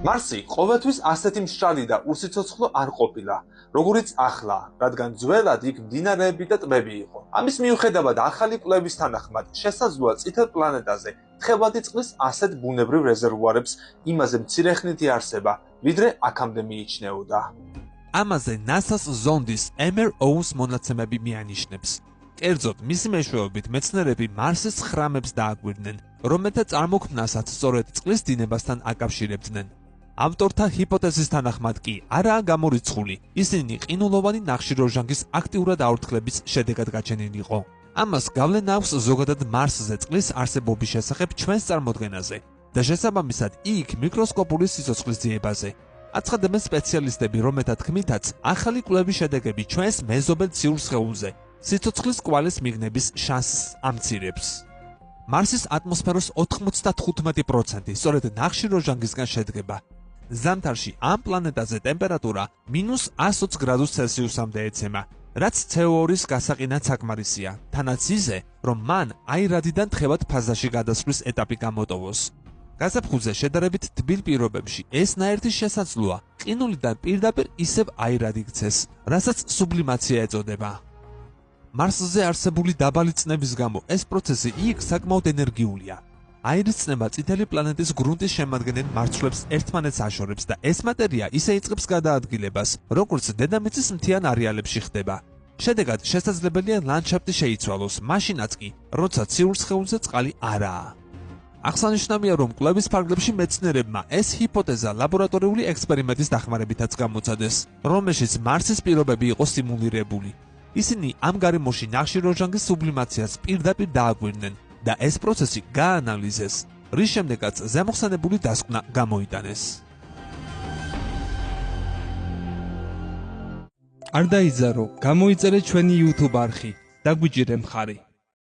მარსი ყოველთვის ასეთი მშრალი და უსიცოცხლო არ ყოფილა, როგორიც ახლა, რადგან ძველად იქ მდინარეები და ტბები იყო. ამის მიუხედავად ახალი კვლევის თანახმად შესაძლოა წითელ პლანეტაზე თხევადი წყლის ასეთ ბუნებრივ რეზერვუარებს იმაზე მცირეხნითი არსება, ვიდრე აქამდე მიიჩნეოდა. ამაზე NASA-ს ზონდის MRO-ს მონაცემები მიანიშნებს. კერძოდ, მისი მეშვეობით მეცნიერები მარსის ხრამებს დააკვირდნენ, რომელთა წარმოქმნასაც სწორედ წყლის დინებასთან აკავშირებდნენ. ავტორთა ჰიპოთეზის თანახმად კი არაა გამორიცხული, ისინი ყინულოვანი ნახშირორჟანგის აქტიურად აორთქლების შედეგად გაჩენილიყო. ამას გავლენა აქვს ზოგადად მარსზე წყლის არსებობის შესახებ ჩვენს წარმოდგენაზე და შესაბამისად იქ მიკროსკოპული სიცოცხლის ძიებაზე. აცხადებენ სპეციალისტები, რომელთა თქმითაც ახალი კვლევის შედეგები ჩვენს მეზობელ ციურ სხეულზე სიცოცხლის კვალის მიღნების შანსს ამცირებს. მარსის ატმოსფეროს 95% სწორედ ნახშირორჟანგისგან შედგება. ზამთარში ამ პლანეტაზე ტემპერატურა -120 გრადუს ცელსიუსამდე ეცემა, რაც CO2-ის გასაყინად საკმარისია, თანაც ისე, რომ მან აირადიდან თხევად ფაზაში გადასვლის ეტაპი გამოტოვოს. გაზაფხულზე შედარებით თბილ პირობებში ესნაერთი შესაძლოა ყინულიდან პირდაპირ ისევ აირად იქცეს, რასაც სუბლიმაცია ეწოდება. მარსზე არსებული დაბალი წნევის გამო ეს პროცესი იქ საკმაოდ ენერგიულია. აირის წნება წითელი პლანეტის გრუნტის შემადგენელ მარცვლებს ერთმანეთს აშორებს და ეს მატერია ისე იწყებს გადაადგილებას, როგორც დედამიწის მთიან არეალებში ხდება. შედეგად შესაძლებელია ლანდშაფტი შეიცვალოს, მაშინაც კი, როცა ციურ სხეულზე წყალი არაა. აღსანიშნავია, რომ კვლევის ფარგლებში მეცნიერებმა ეს ჰიპოთეზა ლაბორატორიული ექსპერიმენტის დახმარებითაც გამოცადეს, რომელშიც მარსის პირობები იყო სიმულირებული. ისინი ამ გარემოში ნახშირორჟანგის სუბლიმაციას პირდაპირ დააკვირდნენ და ეს პროცესი გაანალიზეს, რის შემდეგაც ზემოხსენებული დასკვნა გამოიტანეს. არ დაიძარო, გამოიწერე ჩვენი YouTube არხი, დაგვიჭირე მხარი.